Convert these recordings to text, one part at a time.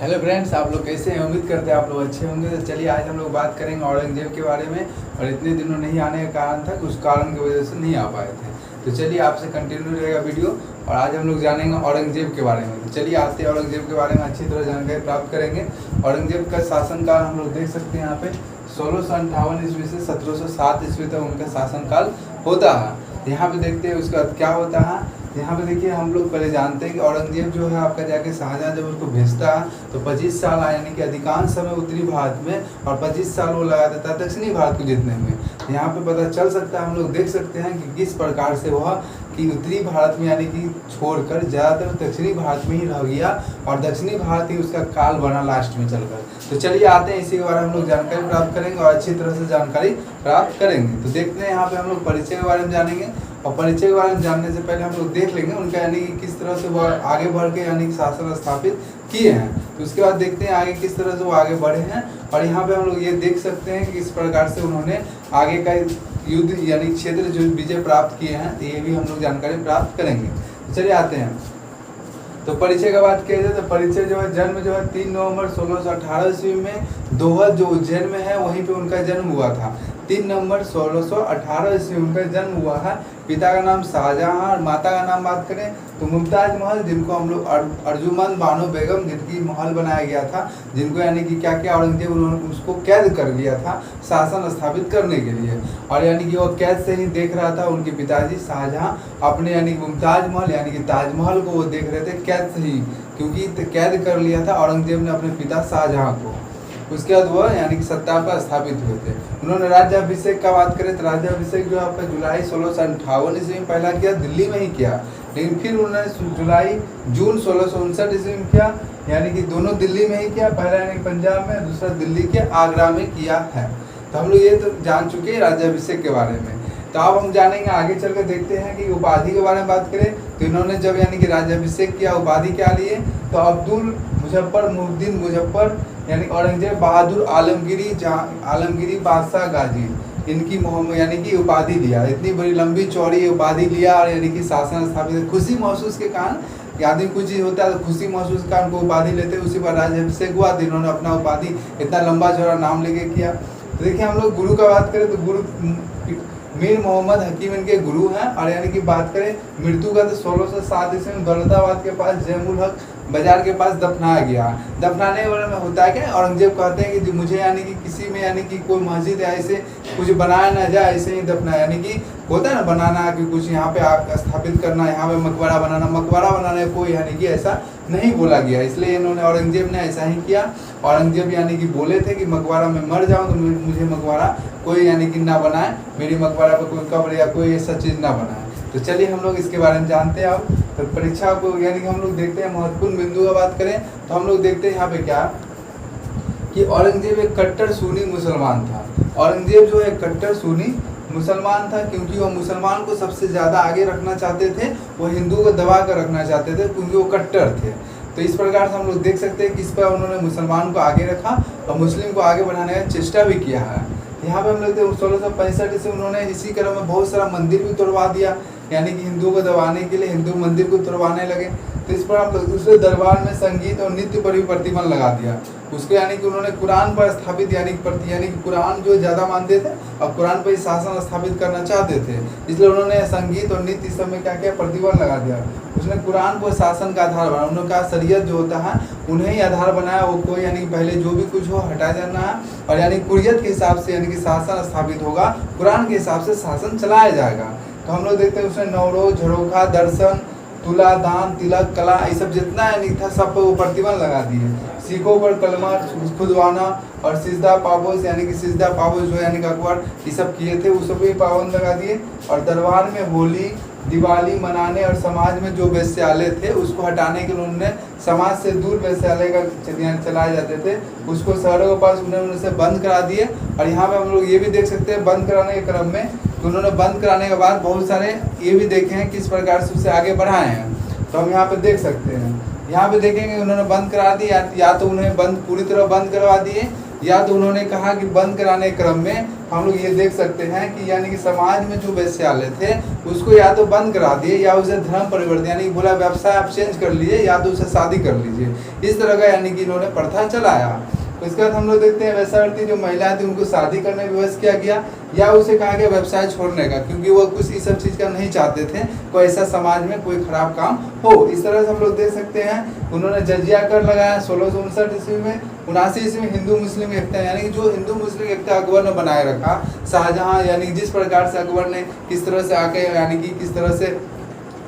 Hello friends, आप लोग कैसे हैं? उम्मीद करते हैं आप लोग अच्छे होंगे। तो चलिए आज हम लोग बात करेंगे औरंगजेब के बारे में। और इतने दिनों नहीं आने का कारण था, कुछ कारण की वजह से नहीं आ पाए थे। तो चलिए आपसे कंटिन्यू रहेगा वीडियो और आज हम लोग जानेंगे औरंगजेब के बारे में। तो चलिए आते हैं औरंगजेब के बारे में अच्छी तरह जानकारी प्राप्त करेंगे। औरंगजेब का शासनकाल हम लोग देख सकते हैं यहाँ पे 1658 ईस्वी से 1707 ईस्वी तक उनका शासनकाल होता है। यहाँ पे देखते हैं उसका क्या होता है। यहाँ पे देखिए हम लोग पहले जानते हैं कि औरंगजेब जो है आपका जाके शाहजहाँ जब उसको भेजता है तो 25 साल यानी कि अधिकांश समय उत्तरी भारत में और 25 साल वो लगा देता है दक्षिणी भारत को जीतने में। यहाँ पे पता चल सकता है, हम लोग देख सकते हैं कि किस प्रकार से वह कि उत्तरी भारत में यानी कि छोड़कर ज़्यादातर दक्षिणी भारत में ही रह गया और दक्षिणी भारत ही उसका काल बना लास्ट में चलकर। तो चलिए आते हैं, इसी के बारे में हम लोग जानकारी प्राप्त करेंगे और अच्छी तरह से जानकारी प्राप्त करेंगे। तो देखते हैं यहाँ पे हम लोग परिचय के बारे में जानेंगे और परिचय के बारे में जानने से पहले हम लोग देख लेंगे उनका यानी कि किस तरह से वो आगे बढ़ के यानी कि शासन स्थापित किए हैं। तो उसके बाद देखते हैं आगे किस तरह से वो आगे बढ़े हैं। और यहाँ पे हम लोग ये देख सकते हैं कि किस प्रकार से उन्होंने आगे का युद्ध यानी क्षेत्र जो विजय प्राप्त किए हैं, तो ये भी हम लोग जानकारी प्राप्त करेंगे। तो चलिए आते हैं। तो परिचय का बात किया जाए तो परिचय जो है जन्म जो है 3 नवंबर 1618 ईस्वी में दोहद जो उज्जैन में है वहीं पे उनका जन्म हुआ था। 3 नवंबर 1618 ईस्वी उनका जन्म हुआ है। पिता का नाम शाहजहाँ और माता का नाम बात करें तो मुमताज महल, जिनको हम लोग अर्जुमंद बानो बेगम जिनकी महल बनाया गया था, जिनको यानी कि क्या क्या औरंगजेब उन्होंने उसको कैद कर लिया था शासन स्थापित करने के लिए। और यानी कि वो कैद से ही देख रहा था उनके पिताजी शाहजहाँ अपने यानी कि मुमताज महल यानी कि ताजमहल को वो देख रहे थे कैद से ही, क्योंकि कैद कर लिया था औरंगजेब ने अपने पिता शाहजहाँ को। उसके बाद वह यानी कि सत्ता पर स्थापित हुए थे। उन्होंने राज्याभिषेक का बात करें तो राज्याभिषेक जो आपका जुलाई 1658 ईस्वी में पहला किया, दिल्ली में ही किया। लेकिन फिर उन्होंने जून 1659 ईस्वी में किया, यानी कि दोनों दिल्ली में ही किया। पहला यानी पंजाब में, दूसरा दिल्ली के आगरा में किया है। तो हम लोग ये तो जान चुके हैं राज्याभिषेक के बारे में। तो अब हम जानेंगे आगे चल कर देखते हैं कि उपाधि के बारे में बात करें तो इन्होंने जब यानी कि राज्याभिषेक किया उपाधि क्या लिए तो अब्दुल मुजफ्फर मुद्दीन मुजफ्फर यानी औरंगजेब बहादुर आलमगिरी बादशाह गाजी इनकी यानी कि उपाधि लिया। इतनी बड़ी लंबी चौड़ी उपाधि लिया और यानी कि शासन स्थापित। खुशी महसूस के कारण आदमी कुछ चीज़ होता है तो खुशी महसूस के कारण को उपाधि लेते, उसी पर राज्याभिषेक हुआ तो इन्होंने अपना उपाधि इतना लंबा चौड़ा नाम लेके किया। तो देखिए हम लोग गुरु का बात करें तो गुरु मीर मोहम्मद हकीम इनके गुरु हैं। और यानी कि बात करें मृत्यु का तो 1607 ईस्वी में दौलताबाद के पास जयमुल हक बाजार के पास दफनाया गया। दफनाने वाले में होता है क्या, औरंगजेब कहते हैं कि मुझे यानी कि किसी में यानी कि कोई मस्जिद ऐसे कुछ बनाया ना जाए, ऐसे ही दफनाया। यानी कि होता है ना बनाना कि कुछ यहाँ पे स्थापित करना, यहाँ पे मकबरा बनाने कोई यानी कि ऐसा नहीं बोला गया, इसलिए इन्होंने औरंगजेब ने ऐसा ही किया। औरंगजेब यानी कि बोले थे कि मकबरा में मर जाऊँ तो मुझे मकबरा कोई यानी कि ना बनाए, मेरी मकबरा पर कोई कब्र या कोई ऐसा चीज़ ना बनाए। तो चलिए हम लोग इसके बारे में जानते हैं। अब तो परीक्षा को यानी कि हम लोग देखते हैं महत्वपूर्ण बिंदु का बात करें तो हम लोग देखते हैं यहाँ पे क्या कि औरंगजेब एक कट्टर सुन्नी मुसलमान था। औरंगजेब जो है कट्टर सुन्नी मुसलमान था, क्योंकि वो मुसलमान को सबसे ज़्यादा आगे रखना चाहते थे, वो हिंदू को दबा कर रखना चाहते थे क्योंकि वो कट्टर थे। तो इस प्रकार से हम लोग देख सकते हैं कि इस पर उन्होंने मुसलमान को आगे रखा और मुस्लिम को आगे बढ़ाने का चेष्टा भी किया है। यहाँ पे हम लोग 1665 से उन्होंने इसी क्रम में बहुत सारा मंदिर भी तोड़वा दिया, यानी कि हिंदुओं को दबाने के लिए हिंदू मंदिर को तोड़वाने लगे। तो इस पर हम लोग दूसरे दरबार में संगीत और नृत्य पर भी प्रतिबंध लगा दिया। उसको यानी कि उन्होंने कुरान पर स्थापित यानी कि कुरान जो ज़्यादा मानते थे अब कुरान पर ही शासन स्थापित करना चाहते थे, इसलिए उन्होंने संगीत और नृत्य इस समय क्या किया, प्रतिबंध लगा दिया। उसने कुरान को शासन का आधार बनाया। उन्होंने कहा शरीयत जो होता है उन्हें ही आधार बनाया, वो कोई यानी पहले जो भी कुछ हो हटा जाना है और यानी कुरियत के हिसाब से यानी कि शासन स्थापित होगा, कुरान के हिसाब से शासन चलाया जाएगा। तो हम लोग देखते हैं उसने नवरोज, झरोखा, दर्शन, तुला, दान, तिलक, कला ये सब जितना यानी था सब पर वो प्रतिबंध लगा दिए। सिखों पर कलमा खुदवाना और सिजदा पाबोस यानी कि सिजदा पाबोस जो यानी कि अकबर ये सब किए थे, उस सब भी पाबंद लगा दिए। और दरबार में होली दिवाली मनाने और समाज में जो वेश्यालय थे उसको हटाने के लिए उन्होंने समाज से दूर वेश्यालय का चलाए जाते थे उसको शहरों के पास उन्होंने बंद करा दिए। और यहाँ पे हम लोग ये भी देख सकते हैं बंद कराने के क्रम में तो उन्होंने बंद कराने के बाद बहुत सारे ये भी देखे हैं किस प्रकार से उसे आगे बढ़ाए हैं। तो हम यहाँ पे देख सकते हैं, यहाँ पे देखेंगे उन्होंने बंद करा दी, या तो उन्हें पूरी तरह बंद करवा दिए या तो उन्होंने कहा कि बंद कराने के क्रम में हम लोग ये देख सकते हैं कि यानी कि समाज में जो वैश्यालय थे उसको या तो बंद करा दिए या उसे धर्म परिवर्तन यानी कि बोला व्यवसाय आप चेंज कर लीजिए या तो उसे शादी कर लीजिए, इस तरह का यानी कि इन्होंने प्रथा चलाया। उसके बाद हम लोग देखते हैं वैश्यावृत्ति जो महिलाएं थी उनको शादी करने में विवश किया गया या उसे कहा गया व्यवसाय छोड़ने का, क्योंकि वो कुछ इस सब चीज़ का नहीं चाहते थे कोई ऐसा समाज में कोई खराब काम हो। इस तरह से हम लोग देख सकते हैं उन्होंने जजिया कर लगाया 1659 ईस्वी में। 79 ईस्वी में हिंदू मुस्लिम एकता यानी कि जो हिंदू मुस्लिम एकता अकबर ने बनाए रखा, शाहजहाँ यानी जिस प्रकार से अकबर ने किस तरह से आके यानी कि किस तरह से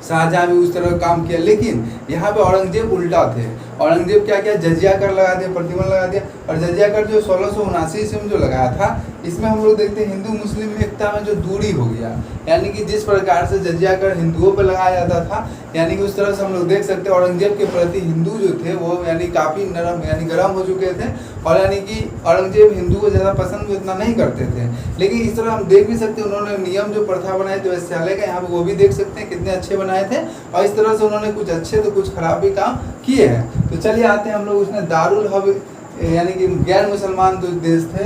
शाहजहाँ भी उस तरह का काम किया, लेकिन यहाँ पे औरंगजेब उल्टा थे। औरंगजेब क्या किया, जजिया कर लगा दिया, प्रतिबंध लगा दिया। और जजिया कर जो 1679 ईस्वी में जो लगाया था, इसमें हम लोग देखते हैं हिंदू मुस्लिम एकता में जो दूरी हो गया, यानी कि जिस प्रकार से जजिया कर हिंदुओं पर लगाया जाता था, यानी कि उस तरह से हम लोग देख सकते हैं औरंगजेब के प्रति हिंदू जो थे वो यानी काफ़ी नरम यानी गर्म हो चुके थे, और यानी कि औरंगजेब हिंदू को ज़्यादा पसंद भी उतना नहीं करते थे। लेकिन इस तरह हम देख भी सकते हैं उन्होंने नियम जो प्रथा बनाए थे वैश्यालय का, यहाँ पे वो भी देख सकते हैं कितने अच्छे बनाए थे, और इस तरह से उन्होंने कुछ अच्छे तो कुछ खराब भी काम किए हैं। तो चलिए आते हैं हम लोग उसने दारुल हब यानी कि गैर मुसलमान जो देश थे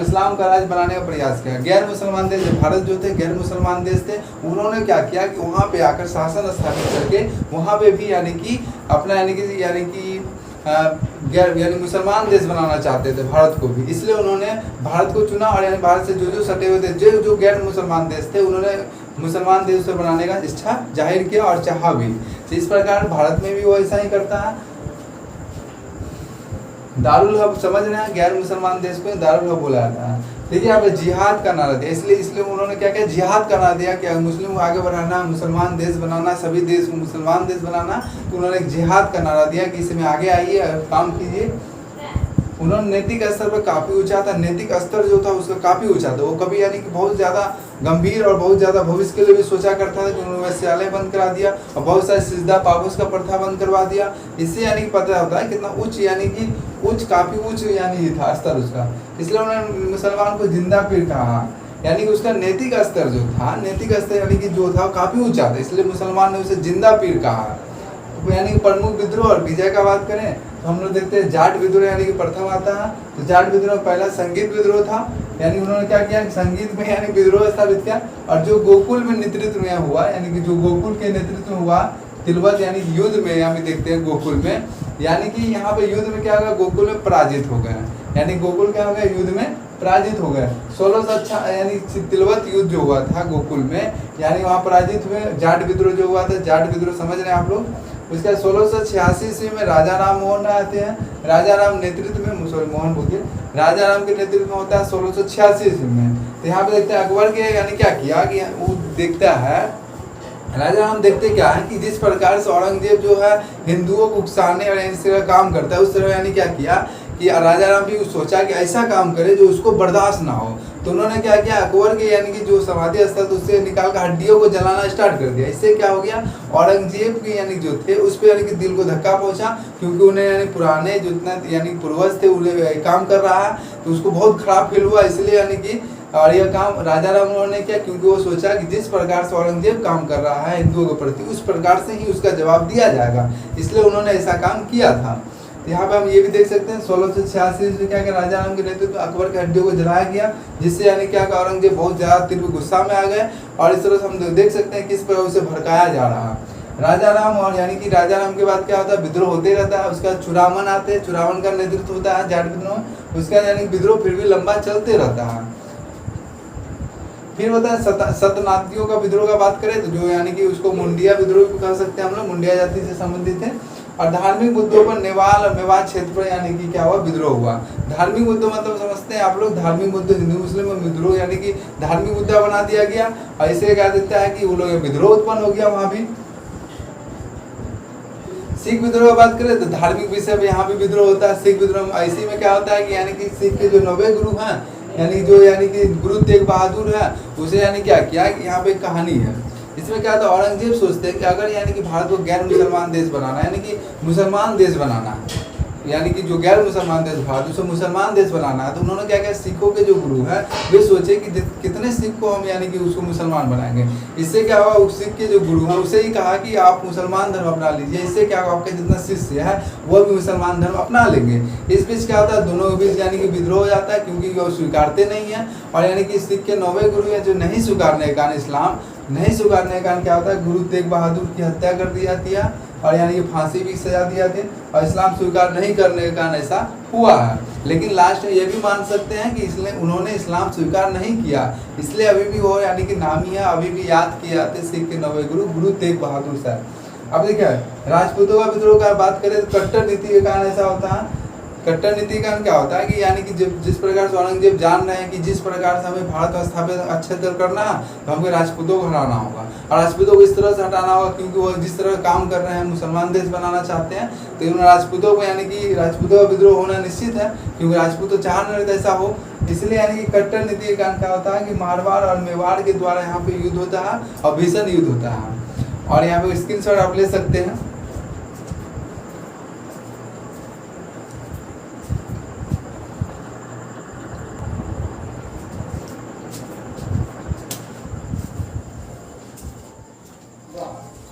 इस्लाम का राज्य बनाने का प्रयास किया। गैर मुसलमान देश भारत जो थे गैर मुसलमान देश थे, उन्होंने क्या किया कि वहाँ पे आकर शासन स्थापित करके वहाँ पे भी यानी कि अपना यानी कि गैर यानी मुसलमान देश बनाना चाहते थे भारत को भी, इसलिए उन्होंने भारत को चुना। और यानी भारत से जो सटे हुए थे जो गैर मुसलमान देश थे उन्होंने मुसलमान देश से बनाने का इच्छा जाहिर किया और चाहा भी। तो इस प्रकार भारत में भी वो ऐसा ही करता है। दारुल हब समझ रहे हैं, गैर मुसलमान देश को दारुल हब बोला जाता है। देखिए यहाँ पे जिहाद का नारा दिया, इसलिए उन्होंने क्या किया, जिहाद का नारा दिया कि मुस्लिम को आगे बढ़ाना, मुसलमान देश बनाना, सभी देश को मुसलमान देश बनाना। तो उन्होंने एक जिहाद का नारा दिया कि इसमें आगे आइए काम कीजिए। उन्होंने नैतिक स्तर पर काफ़ी ऊंचा था, नैतिक स्तर जो था उसका काफ़ी ऊंचा था। वो कभी यानी कि बहुत ज़्यादा गंभीर और बहुत ज़्यादा भविष्य के लिए भी सोचा करता था कि उन्होंने वैश्यालय बंद करा दिया और बहुत सारे सिजदा पाबूस का प्रथा बंद करवा दिया। इससे यानी कि पता होता है कितना उच्च यानी कि काफ़ी उच्च यानी था स्तर उसका, इसलिए उन्होंने मुसलमान को जिंदा पीर कहा। यानी कि उसका नैतिक स्तर जो था, नैतिक स्तर यानी कि जो था काफ़ी ऊंचा था, इसलिए मुसलमान ने उसे जिंदा पीर कहा। यानी प्रमुख विद्रोह और विजय का बात करें तो हम लोग देखते हैं जाट विद्रोह यानी कि प्रथम आता है। तो जाट विद्रोह पहला संगीत विद्रोह था, यानी उन्होंने क्या किया, संगीत में यानी विद्रोह स्थापित किया। और जो गोकुल में नेतृत्व में हुआ, यानी कि जो गोकुल के नेतृत्व में हुआ तिलवत यानी युद्ध में, यहाँ पे देखते हैं गोकुल में, यानी कि यहाँ पे युद्ध में क्या होगा, गोकुल में पराजित हो गए। यानी गोकुल क्या हो गया, युद्ध में पराजित हो गए। 1600 यानी तिलवत युद्ध जो हुआ था गोकुल में, यानी वहाँ पराजित हुए। जाट विद्रोह जो हुआ था, जाट विद्रोह समझ रहे हैं आप लोग। उसके 1686 ईस्वी में राजा राम मोहन राय आते हैं। राजा राम नेतृत्व में, सॉरी मोहन बोलिए, राजा राम के नेतृत्व में होता है 1686 ईस्वी में। तो यहाँ पे देखते हैं अकबर के यानी क्या किया कि वो देखता है, राजा राम देखते क्या है कि जिस प्रकार से औरंगजेब जो है हिंदुओं को उकसाने और इस तरह काम करता है, उस तरह यानी क्या किया कि राजा राम भी सोचा कि ऐसा काम करे जो उसको बर्दाश्त ना हो। तो उन्होंने क्या किया, अकबर के यानी कि जो समाधि स्थल था उससे निकाल कर हड्डियों को जलाना स्टार्ट कर दिया। इससे क्या हो गया, औरंगजेब के यानी जो थे उस पर यानी कि दिल को धक्का पहुंचा, क्योंकि उन्हें यानी पुराने जितना यानी पूर्वज थे उन्हें काम कर रहा है तो उसको बहुत खराब फील हुआ। इसलिए यानी कि और यह काम राजा राम मोहन ने किया, क्योंकि वो सोचा कि जिस प्रकार से औरंगजेब काम कर रहा है हिंदुओं के प्रति उस प्रकार से ही उसका जवाब दिया जाएगा, इसलिए उन्होंने ऐसा काम किया था। यहाँ पे हम ये भी देख सकते हैं 1686 में क्या किया, राजा राम के नेतृत्व में अकबर के हड्डियों को जलाया गया, जिससे यानी क्या औरंगजेब बहुत ज़्यादा तीव्र गुस्सा में आ गए। और इस तरह से हम देख सकते हैं किस प्रकार उसे भड़काया जा रहा है राजा राम। और यानी कि राजा राम के बाद क्या होता है, विद्रोह होते रहता है। उसका चुरावन आते हैं, चुरावन का नेतृत्व होता है जाट विद्रोह। उसका यानी विद्रोह फिर भी लंबा चलते रहता है। फिर होता है सतनातियों का विद्रोह का बात करें तो जो यानी कि उसको मुंडिया विद्रोह भी कह सकते हैं हम लोग, मुंडिया जाति से संबंधित है। और धार्मिक मुद्दों पर नेवाल और मेवात क्षेत्र पर यानी कि क्या हुआ, विद्रोह हुआ। धार्मिक मुद्दों मतलब समझते हैं आप लोग, धार्मिक मुद्दे हिंदू मुस्लिम में विद्रोह यानी कि धार्मिक मुद्दा बना दिया गया। ऐसे कह देता है कि वो लोग विद्रोह उत्पन्न हो गया वहाँ भी। सिख विद्रोह की बात करें तो धार्मिक विषय पे यहाँ भी विद्रोह होता है। सिख विद्रोह ऐसी में क्या होता है कि यानी कि सिख के जो 90 गुरु हैं, यानी जो यानी कि गुरु तेग बहादुर है, उसे यानी क्या किया कि यहाँ पे एक कहानी है। इसमें क्या था, औरंगजेब सोचते हैं कि अगर यानी कि भारत को गैर मुसलमान देश बनाना यानी कि मुसलमान देश बनाना है, यानी कि जो गैर मुसलमान देश भारत उसे मुसलमान देश बनाना है, तो उन्होंने क्या किया, सिखों के जो गुरु हैं वे सोचे कि कितने सिख को हम यानी कि उसको मुसलमान बनाएंगे। इससे क्या हुआ, उस सिख के जो गुरु हैं उसे ही कहा कि आप मुसलमान धर्म अपना लीजिए, इससे क्या होगा, आपके जितना शिष्य है वो भी मुसलमान धर्म अपना लेंगे। इस बीच क्या होता है, दोनों के बीच यानी कि विद्रोह हो जाता है, क्योंकि वो स्वीकारते नहीं है। और यानी कि सिख के 9वें गुरु हैं जो नहीं स्वीकारने के कारण, इस्लाम नहीं स्वीकारने के कारण क्या होता है, गुरु तेग बहादुर की हत्या कर दी जाती है और यानी कि फांसी भी सजा दी जाती है। और इस्लाम स्वीकार नहीं करने के कारण ऐसा हुआ है। लेकिन लास्ट में ये भी मान सकते हैं कि इसलिए उन्होंने इस्लाम स्वीकार नहीं किया, इसलिए अभी भी वो यानी कि नामी है, अभी भी याद किए जाते सिख के 9वें गुरु, गुरु तेग बहादुर साहब। अब देखिए राजपूतों का विद्रोह का बात करें तो कट्टर नीति के कारण ऐसा होता है। कट्टर नीति का क्या होता है कि यानी कि जिस प्रकार से औरंगजेब जान रहे हैं कि जिस प्रकार से हमें भारत को स्थापित अच्छे तरह करना है, तो हमको राजपूतों को हटाना होगा और राजपूतों को इस तरह से हटाना होगा क्योंकि वो जिस तरह काम कर रहे हैं, मुसलमान देश बनाना चाहते हैं, तो उन्होंने राजपूतों को यानी कि राजपूतों का विद्रोह होना निश्चित है, क्योंकि राजपूत तो चाह नहीं रहे ऐसा हो। इसलिए यानी कि कट्टर नीति के कारण क्या होता है कि मारवाड़ और मेवाड़ के द्वारा यहाँ पे युद्ध होता है और भीषण युद्ध होता है। और यहाँ पे स्क्रीनशॉट आप ले सकते हैं।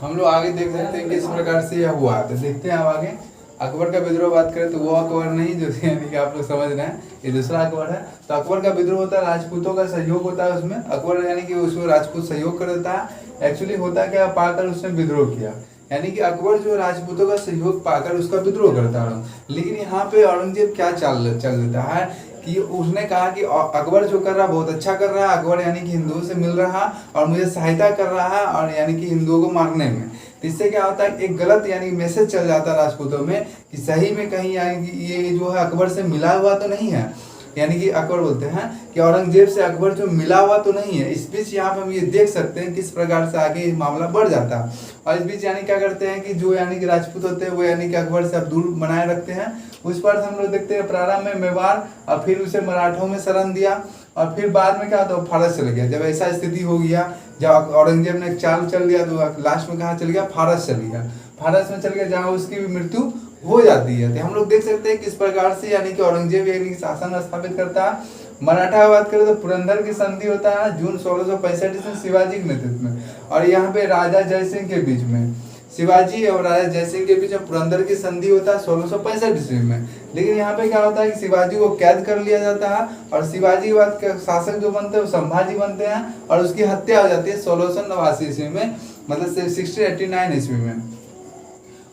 हम लोग आगे देख सकते हैं किस प्रकार से यह हुआ, तो देखते हैं अब आगे। अकबर का विद्रोह बात करें तो वो अकबर नहीं जो यानी कि आप लोग समझ रहे हैं, ये दूसरा अकबर है। तो अकबर का विद्रोह होता है, राजपूतों का सहयोग होता है उसमें, अकबर यानी कि उसको राजपूत सहयोग कर देता है। एक्चुअली होता क्या, पाकर उसने विद्रोह किया, यानी कि अकबर जो राजपूतों का सहयोग पाकर उसका विद्रोह करता है। लेकिन यहाँ पे औरंगजेब क्या चल देता है कि उसने कहा कि अकबर जो कर रहा है बहुत अच्छा कर रहा है, अकबर यानी कि हिंदुओं से मिल रहा है और मुझे सहायता कर रहा है और यानी कि हिंदुओं को मारने में। तो इससे क्या होता है, एक गलत यानी मैसेज चल जाता है राजपूतों में कि सही में कहीं यानी कि ये जो है अकबर से मिला हुआ तो नहीं है, यानी कि अकबर बोलते हैं कि औरंगजेब से अकबर जो मिला हुआ तो नहीं है। इस बीच यहाँ पे हम ये देख सकते हैं किस प्रकार से आगे मामला बढ़ जाता है। और इस बीच यानी क्या करते हैं कि जो यानी कि राजपूत होते हैं वो यानी कि अकबर से अब दूर बनाए रखते हैं। उस पर हम लोग देखते हैं प्रारंभ में मेवाड़ और फिर उसे मराठों में शरण दिया और फिर बाद में क्या होता है फारस चल गया। जब ऐसा स्थिति हो गया, जब औरंगजेब ने चाल चल दिया तो लास्ट में कहाँ चल गया, फारस चल गया। फारस में चल गया जहाँ उसकी भी मृत्यु हो जाती है। तो हम लोग देख सकते हैं किस प्रकार से यानी कि औरंगजेब यानी कि शासन स्थापित करता है। मराठा की बात करें तो पुरंदर की संधि होता है जून 1665 ईस्वी शिवाजी के नेतृत्व में, और यहाँ पे राजा जयसिंह के बीच में, शिवाजी और राजा जयसिंह के बीच में पुरंदर की संधि होता है 1665 ईस्वी में। लेकिन यहाँ पे क्या होता है कि शिवाजी को कैद कर लिया जाता है और शिवाजी के बाद शासक जो बनते हैं वो संभाजी बनते हैं और उसकी हत्या हो जाती है 1689 ईस्वी में, मतलब 1689 ईस्वी में।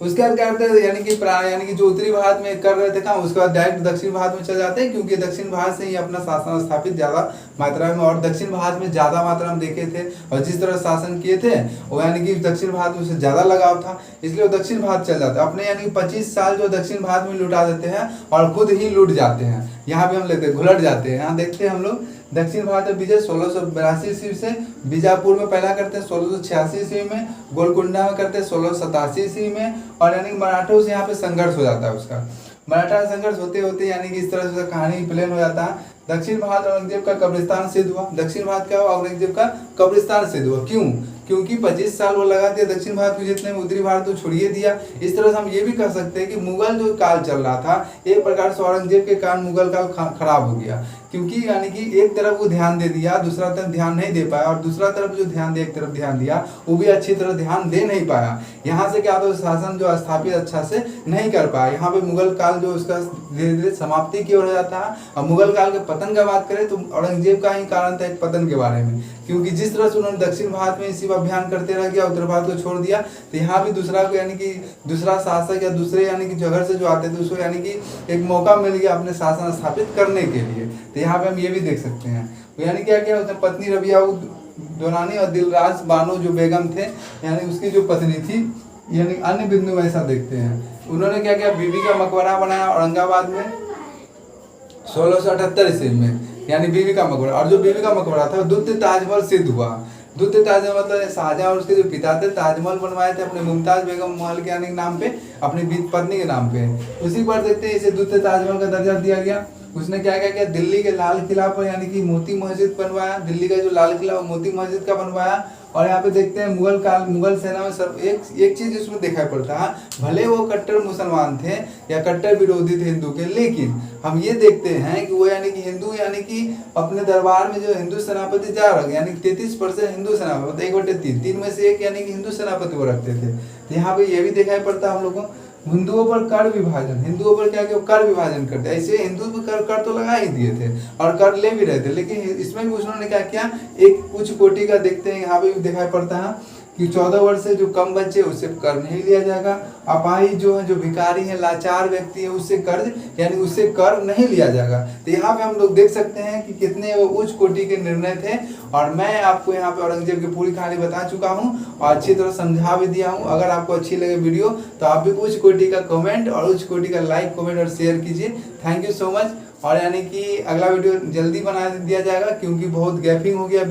उसके बाद क्या करते हैं यानी कि जो उत्तरी भारत में कर रहे थे काम, उसके बाद डायरेक्ट दक्षिण भारत में चले जाते हैं, क्योंकि दक्षिण भारत से ही अपना शासन स्थापित ज्यादा मात्रा में, और दक्षिण भारत में ज्यादा मात्रा में देखे थे और जिस तरह शासन किए थे वो यानी कि दक्षिण भारत में उसे ज्यादा लगाव था, इसलिए वो दक्षिण भारत चल जाते हैं। अपने यानी 25 साल जो दक्षिण भारत में लुटा देते हैं और खुद ही लूट जाते हैं। यहाँ पे हम लेते हैं घुलट जाते हैं। यहाँ देखते हैं हम लोग दक्षिण भारत में विजय 1682 ईस्वी से, बीजापुर में पहला करते हैं 1686 ईस्वी में, गोलकुंडा में करते हैं 1687 ईस्वी में, और यानी कि मराठों से यहाँ पे संघर्ष हो जाता है उसका। मराठा संघर्ष होते होते यानी कि इस तरह से कहानी प्लेन हो जाता है। दक्षिण भारत औरंगजेब का कब्रिस्तान सिद्ध हुआ। दक्षिण भारत क्या हुआ, औरंगजेब का कब्रिस्तान सिद्ध हुआ। क्यों? क्योंकि 25 साल वो लगा दिया दक्षिण भारत को जितने में, उत्तरी भारत को छोड़िए दिया। इस तरह से हम ये भी कह सकते हैं कि मुगल जो काल चल रहा था एक प्रकार से औरंगजेब के कारण मुगल काल खराब हो गया, क्योंकि यानी कि एक तरफ वो ध्यान दे दिया, दूसरा तरफ ध्यान नहीं दे पाया, और दूसरा तरफ जो ध्यान दे, एक तरफ ध्यान दिया वो भी अच्छी तरह ध्यान दे नहीं पाया। यहाँ से क्या होता है, शासन जो स्थापित अच्छा से नहीं कर पाया। यहाँ पे मुगल काल जो उसका धीरे धीरे समाप्ति की ओर जाता है। और मुगल काल के पतन का बात करें तो औरंगजेब का ही कारण था एक पतन के बारे में, क्योंकि जिस तरह से उन्होंने दक्षिण भारत में इसी अभियान करते रह गया, उत्तर भारत को छोड़ दिया, तो यहाँ भी दूसरा को यानी कि दूसरा शासक या दूसरे यानी कि जगह से जो आते थे उसको यानी कि एक मौका मिल गया अपने शासन स्थापित करने के लिए। तो यहाँ पे हम ये भी देख सकते हैं यानी क्या किया उसने, पत्नी रबिया दोरानी और दिलराज बानो जो बेगम थे यानी उसकी जो पत्नी थी, यानी अन्य बिंदु में ऐसा देखते हैं उन्होंने क्या किया, बीबी का मकबरा बनाया औरंगाबाद में 1678 ईस्वी में, यानी बीबी का मकबरा। और जो बीबी का मकबरा था द्वितीय ताजमहल सिद्ध हुआ। द्वितीय ताजमहल मतलब शाहजहां और उसके जो पिता थे ताजमहल बनवाए थे अपने मुमताज बेगम महल के यानी नाम पे, अपनी पत्नी के नाम पे। उसी पर देखते हैं इसे द्वितीय ताजमहल का दर्जा दिया गया। उसने क्या क्या किया, दिल्ली के लाल किला पर यानी कि मोती मस्जिद बनवाया। दिल्ली का जो लाल किला वो मोती मस्जिद का बनवाया। और यहाँ पे देखते हैं मुगल काल, मुगल सेना में सब एक चीज इसमें दिखाई पड़ता है, भले वो कट्टर मुसलमान थे या कट्टर विरोधी थे हिंदू के, लेकिन हम ये देखते हैं कि वो यानी कि हिंदू यानी कि अपने दरबार में जो हिंदू सेनापति जा रहे यानी 33% हिंदू सेनापति, 1/3, 3 में से 1 यानी कि हिंदू सेनापति वो रखते थे। तो यहाँ पे ये भी दिखाई पड़ता है हम लोगों को हिंदुओं पर कर विभाजन, हिंदुओं पर क्या किया, कर विभाजन करते, ऐसे हिंदू पर कर तो लगा ही दिए थे और कर ले भी रहे थे, लेकिन इसमें भी उन्होंने क्या किया, एक उच्च कोटि का देखते हैं यहाँ पे भी दिखाई पड़ता है कि 14 वर्ष से जो कम बच्चे उससे कर नहीं लिया जाएगा, अपाहिज जो है, जो भिखारी है, लाचार व्यक्ति है, उससे कर्ज यानी उससे कर नहीं लिया जाएगा। तो यहाँ पे हम लोग देख सकते हैं कि कितने वो उच्च कोटि के निर्णय थे और मैं आपको यहाँ पे औरंगजेब की पूरी कहानी बता चुका हूँ और अच्छी तरह समझा भी दिया हूँ। अगर आपको अच्छी लगे वीडियो तो आप भी उच्च कोटि का कमेंट और उच्च कोटि का लाइक, कमेंट और शेयर कीजिए। Thank you so much. और यानी कि अगला वीडियो जल्दी बना दिया जाएगा क्योंकि बहुत गैपिंग हो गया।